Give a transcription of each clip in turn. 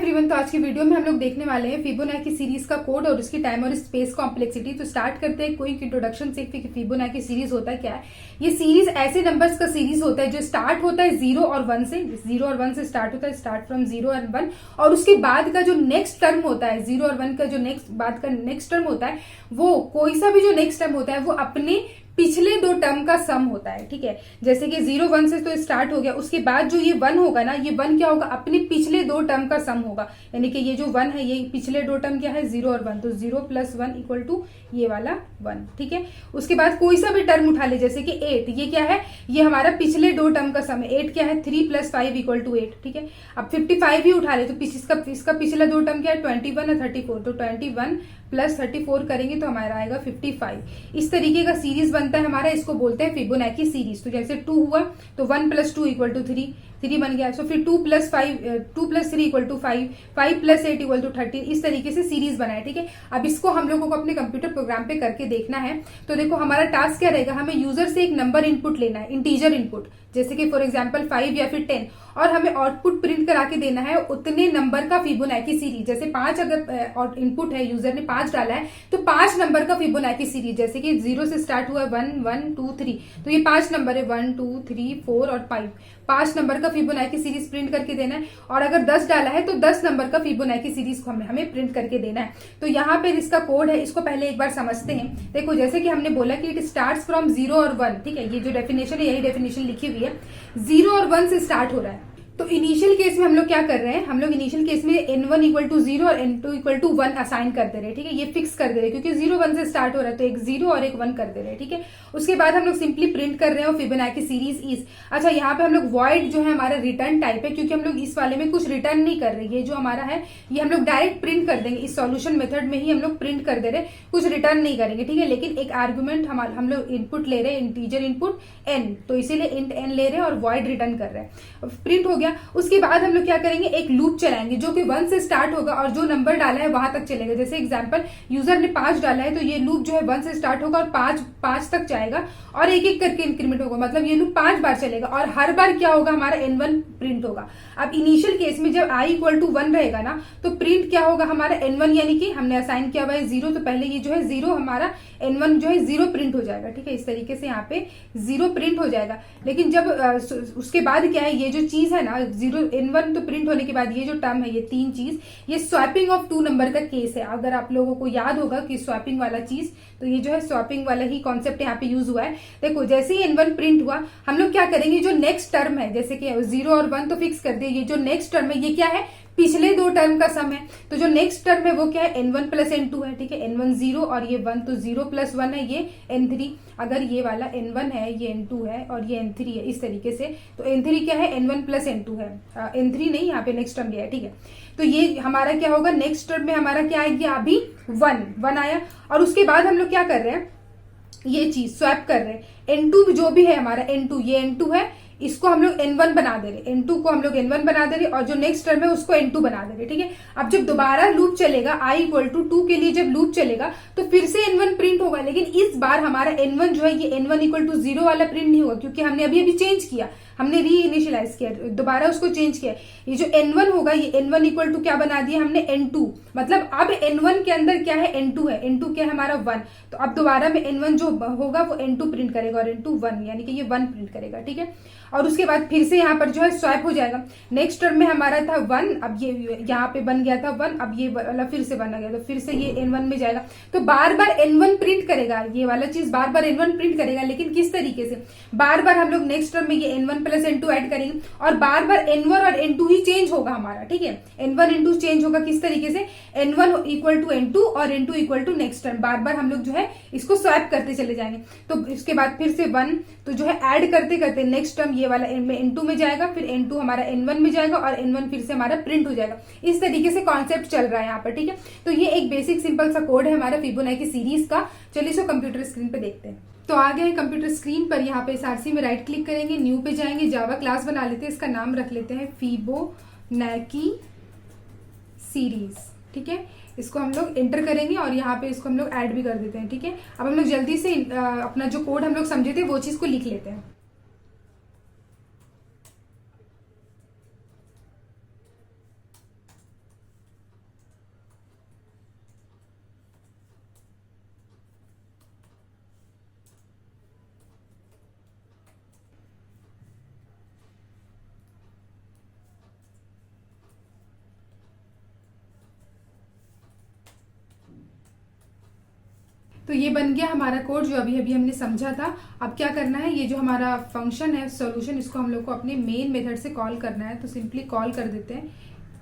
Everyone, तो आज की वीडियो में हम लोग देखने वाले हैं फिबोनाची सीरीज का कोड और उसकी टाइम और स्पेस कॉम्प्लेक्सिटी। तो स्टार्ट करते हैं क्विक इंट्रोडक्शन से कि फिबोनाची सीरीज होता है क्या है। ये सीरीज ऐसे नंबर्स का सीरीज होता है जो स्टार्ट होता है 0 और 1 से। 0 और 1 से स्टार्ट होता है, स्टार्ट फ्रॉम 0 और 1, और उसके बाद का जो नेक्स्ट टर्म होता है 0 और 1 का जो बाद का नेक्स्ट टर्म होता है, वो कोई सा भी जो नेक्स्ट टर्म होता है वो अपने पिछले दो टर्म का सम होता है। ठीक है, जैसे कि 0 1 से तो स्टार्ट हो गया, उसके बाद जो ये 1 होगा ना, ये 1 क्या होगा, अपने पिछले दो टर्म का सम होगा। यानी कि ये जो 1 है ये पिछले दो टर्म क्या है, 0 और 1, तो 0 + 1 इक्वल टू ये वाला 1। ठीक है, उसके बाद कोई सा भी टर्म उठा ले, जैसे कि 8, ये क्या है, ये हमारा पिछले दो टर्म का सम है। 8 क्या है, 3 + 5 इक्वल टू 8। ठीक है, अब 55 ही उठा ले तो इसका पिछला दो टर्म क्या है, 21 और 34, तो 21 + 34 करेंगे तो हमारा आएगा 55। इस तरीके का सीरीज बनता है हमारा, इसको बोलते हैं फिबोनाची सीरीज। तो जैसे 2 हुआ तो 1 + 2 इक्वल टू 3 बन गया। सो फिर 2 + 3 इक्वल टू 5, 5 + 8 इक्वल टू 13। इस तरीके से सीरीज बनाए। ठीक है, अब इसको हम लोगों को अपने कंप्यूटर प्रोग्राम पे करके देखना है। तो देखो हमारा टास्क क्या रहेगा, हमें यूजर से एक नंबर इनपुट लेना है, इंटीजर इनपुट, जैसे कि फॉर एग्जाम्पल 5 या फिर 10, और हमें आउटपुट प्रिंट करा के देना है उतने नंबर का फिबोनाची सीरीज। जैसे 5 अगर इनपुट है, यूजर ने 5 डाला है, तो 5 नंबर का फिबोनाची सीरीज, जैसे कि 0 से स्टार्ट हुआ 1 1 2 3, तो ये 5 नंबर है, 1 2 3 4 और 5, 5 नंबर का फिबोनाची सीरीज प्रिंट करके देना है। और अगर 10 डाला है तो 10 नंबर का फिबोनाची सीरीज को हमें प्रिंट करके देना है। तो यहाँ पे इसका कोड है, इसको पहले एक बार समझते हैं। देखो जैसे कि हमने बोला कि इट स्टार्ट्स फ्रॉम 0 और 1। ठीक है, ये जो डेफिनेशन है यही डेफिनेशन लिखी हुई है, 0 और 1 से स्टार्ट हो रहा है। तो इनिशियल केस में हम लोग क्या कर रहे हैं, हम लोग इनिशियल केस में n1 इक्वल टू 0 और n2 इक्वल टू 1 असाइन कर दे रहे हैं। ठीक है, ये फिक्स कर दे रहे हैं क्योंकि 0 1 से स्टार्ट हो रहा है, तो एक 0 और एक 1 कर दे रहे हैं। ठीक है, उसके बाद हम लोग सिंपली प्रिंट कर रहे हैं फिबोनाची सीरीज इज। अच्छा, यहाँ पे हम लोग वॉइड जो है हमारा रिटर्न टाइप है, क्योंकि हम लोग इस वाले में कुछ रिटर्न नहीं कर रहे। ये जो हमारा है ये हम लोग डायरेक्ट प्रिंट कर देंगे, इस सॉल्यूशन मेथड में ही हम लोग प्रिंट कर दे रहे हैं, कुछ रिटर्न नहीं करेंगे। ठीक है, लेकिन एक आर्गुमेंट हम लोग इनपुट ले रहे हैं, इंटीजर इनपुट n, तो इसीलिए इंट n ले रहे हैं और वॉइड रिटर्न कर रहे हैं। प्रिंट हो गया, उसके बाद हम लोग क्या करेंगे, एक लूप चलाएंगे जो कि 1 से स्टार्ट होगा और जो नंबर डाला है वहां तक चलेगा। जैसे एग्जांपल यूजर ने 5 डाला है, तो ये लूप जो है 1 से स्टार्ट होगा और 5 तक जाएगा और एक एक करके इंक्रीमेंट होगा, मतलब ये लूप 5 बार चलेगा और हर बार क्या होगा, हमारा n1 प्रिंट होगा। अब इनिशियल केस में जब i इक्वल टू 1 रहेगा ना, तो प्रिंट क्या होगा हमारा n1, यानी कि हमने असाइन किया हुआ है 0, तो पहले ये जो है 0 हमारा n1 जो है 0 प्रिंट हो जाएगा। ठीक है, इस तरीके से यहाँ पे 0 प्रिंट हो जाएगा। लेकिन जब उसके बाद क्या है, ये जो चीज है ना 0 n1 तो प्रिंट होने के बाद ये जो टर्म है, ये 3 चीज, ये स्वैपिंग ऑफ 2 नंबर का केस है। अगर आप लोगों को याद होगा कि स्वैपिंग वाला चीज, तो ये जो है स्वैपिंग वाला ही कॉन्सेप्ट यहाँ पे यूज हुआ है। देखो जैसे ही n1 प्रिंट हुआ, हम लोग क्या करेंगे, जो नेक्स्ट टर्म है, जैसे कि 0 और 1 तो फिक्स कर दिए, ये जो नेक्स्ट टर्म है ये क्या है, पिछले दो टर्म का सम है। तो जो नेक्स्ट टर्म है वो क्या है, n1 + n2 है। ठीक है, n1 0 और ये 1, तो 0 + 1 है, ये n3। अगर ये वाला n1 है, ये n2 है और ये n3 है, इस तरीके से, तो n3 क्या है, n1 + n2 है, n3 नहीं, यहाँ पे नेक्स्ट टर्म गया है। ठीक है, तो ये हमारा क्या होगा, नेक्स्ट टर्म में हमारा क्या आएगी, अभी 1 आया, और उसके बाद हम लोग क्या कर रहे हैं, ये चीज स्वैप कर रहे हैं। n2 जो भी है हमारा n2, ये n2 है, इसको हम लोग n1 बना दे रहे, n2 को हम लोग n1 बना दे रहे, और जो नेक्स्ट टर्म है उसको n2 बना दे रहे। ठीक है, अब जब दोबारा लूप चलेगा i इक्वल टू 2 के लिए, जब लूप चलेगा तो फिर से n1 प्रिंट होगा, लेकिन इस बार हमारा n1 जो है ये n1 इक्वल टू 0 वाला प्रिंट नहीं होगा, क्योंकि हमने अभी चेंज किया, हमने री इनिशियलाइज किया, दोबारा उसको चेंज किया। ये जो n1 होगा, ये n1 इक्वल टू क्या बना दिया हमने, n2, मतलब अब n1 के अंदर क्या है, n2 है, n2 क्या है हमारा 1, तो अब दोबारा में n1 जो होगा वो n2 प्रिंट करेगा और n2 1, यानी कि ये 1 प्रिंट करेगा। ठीक है, और उसके बाद फिर से यहाँ पर जो है स्वैप हो जाएगा। नेक्स्ट टर्म में हमारा था 1, अब ये यहाँ पे बन गया था 1, अब ये वाला फिर से बना गया, तो फिर से ये n1 में जाएगा, तो बार बार n1 प्रिंट करेगा, ये वाला चीज बार बार n1 प्रिंट करेगा। लेकिन किस तरीके से, बार बार हम लोग नेक्स्ट टर्म में ये n1 + n2 ऐड करेंगे और बार बार n1 और n2 ही चेंज होगा हमारा। ठीक है, n1 n2 चेंज होगा, किस तरीके से, n1 इक्वल टू n2 और n2 equal to next term, बार बार हम लोग जो है इसको स्वैप करते चले जाएंगे। तो इसके बाद फिर से 1, तो जो है ऐड करते करते नेक्स्ट टर्म ये वाला n2 में जाएगा, फिर n2 हमारा n1 में जाएगा और n1 फिर से हमारा प्रिंट हो जाएगा। इस तरीके से कॉन्सेप्ट चल रहा है यहाँ पर। ठीक है, तो ये एक बेसिक सिंपल सा कोड है हमारा फिबोनाची सीरीज का। चलिए इसको कंप्यूटर स्क्रीन पे देखते हैं। तो आ गए कंप्यूटर स्क्रीन पर, यहाँ पे SRC में राइट क्लिक करेंगे, न्यू पे जाएंगे, जावा क्लास बना लेते हैं, इसका नाम रख लेते हैं फिबोनाची सीरीज। ठीक है, इसको हम लोग एंटर करेंगे और यहाँ पे इसको हम लोग ऐड भी कर देते हैं। ठीक है, अब हम लोग जल्दी से अपना जो कोड हम लोग समझे थे वो चीज को लिख लेते हैं। तो ये बन गया हमारा कोड जो अभी अभी हमने समझा था। अब क्या करना है, ये जो हमारा फंक्शन है सॉल्यूशन, इसको हम लोग को अपने मेन मेथड से कॉल करना है। तो सिंपली कॉल कर देते हैं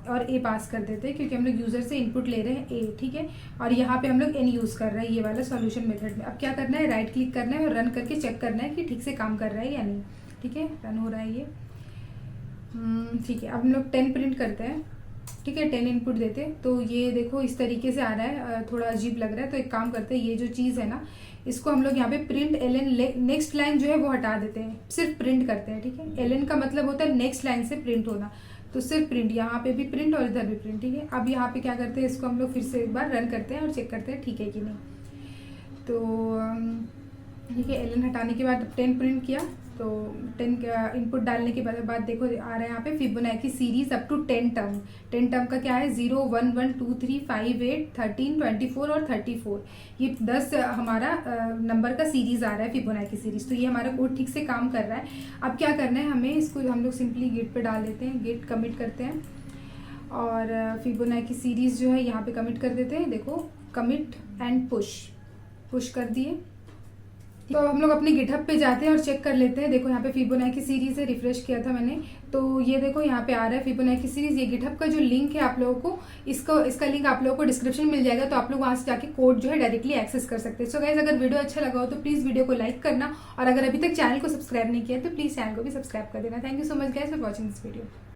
और ए पास कर देते हैं, क्योंकि हम लोग यूज़र से इनपुट ले रहे हैं ए, ठीक है। और यहाँ पे हम लोग एन यूज़ कर रहे हैं ये वाला सॉल्यूशन मेथड में। अब क्या करना है, राइट क्लिक करना है और रन करके चेक करना है कि ठीक से काम कर रहा है या नहीं। ठीक है, रन हो रहा है ये, ठीक है। अब हम लोग 10 प्रिंट करते हैं, ठीक है, 10 इनपुट देते हैं। तो ये देखो इस तरीके से आ रहा है, थोड़ा अजीब लग रहा है। तो एक काम करते हैं, ये जो चीज़ है ना, इसको हम लोग यहाँ पे प्रिंट एलएन, नेक्स्ट लाइन जो है वो हटा देते हैं, सिर्फ प्रिंट करते हैं, ठीक है। एलएन का मतलब होता है नेक्स्ट लाइन से प्रिंट होना, तो सिर्फ प्रिंट, यहाँ पे भी प्रिंट और इधर भी प्रिंट, ठीक है। अब यहाँ पे क्या करते हैं, इसको हम लोग फिर से एक बार रन करते हैं और चेक करते हैं ठीक है कि नहीं। तो ठीक है, एलएन हटाने के बाद 10 प्रिंट किया, तो 10 इनपुट डालने के बाद देखो आ रहा है यहाँ पे Fibonacci series up to 10 term. 10 term का क्या है, 0 1 1 2 3 5 8 13 24 और 34, ये 10 हमारा नंबर का सीरीज आ रहा है फिबोनाची सीरीज। तो ये हमारा कोड ठीक से काम कर रहा है। अब क्या करना है हमें, इसको हम लोग सिंपली गेट पे डाल देते हैं, गेट कमिट करते हैं और फिबोनाची सीरीज जो है यहाँ पे कमिट कर देते हैं। देखो कमिट एंड पुश कर दिए। तो हम लोग अपने गिटहब पे जाते हैं और चेक कर लेते हैं। देखो यहाँ पे फिबोनाची सीरीज है, रिफ्रेश किया था मैंने, तो ये देखो यहाँ पे आ रहा है फिबोनाची सीरीज। ये गिटहब का जो लिंक है आप लोगों को, इसका लिंक आप लोगों को डिस्क्रिप्शन मिल जाएगा, तो आप लोग वहाँ से जाके कोड जो है डायरेक्टली एक्सेस कर सकते हैं। सो गाइज, अगर वीडियो अच्छा लगा हो तो प्लीज़ वीडियो को लाइक करना, और अगर अभी तक चैनल को सब्सक्राइब नहीं किया तो प्लीज़ चैनल को भी सब्सक्राइब कर देना। Thank you so much guys for watching this video.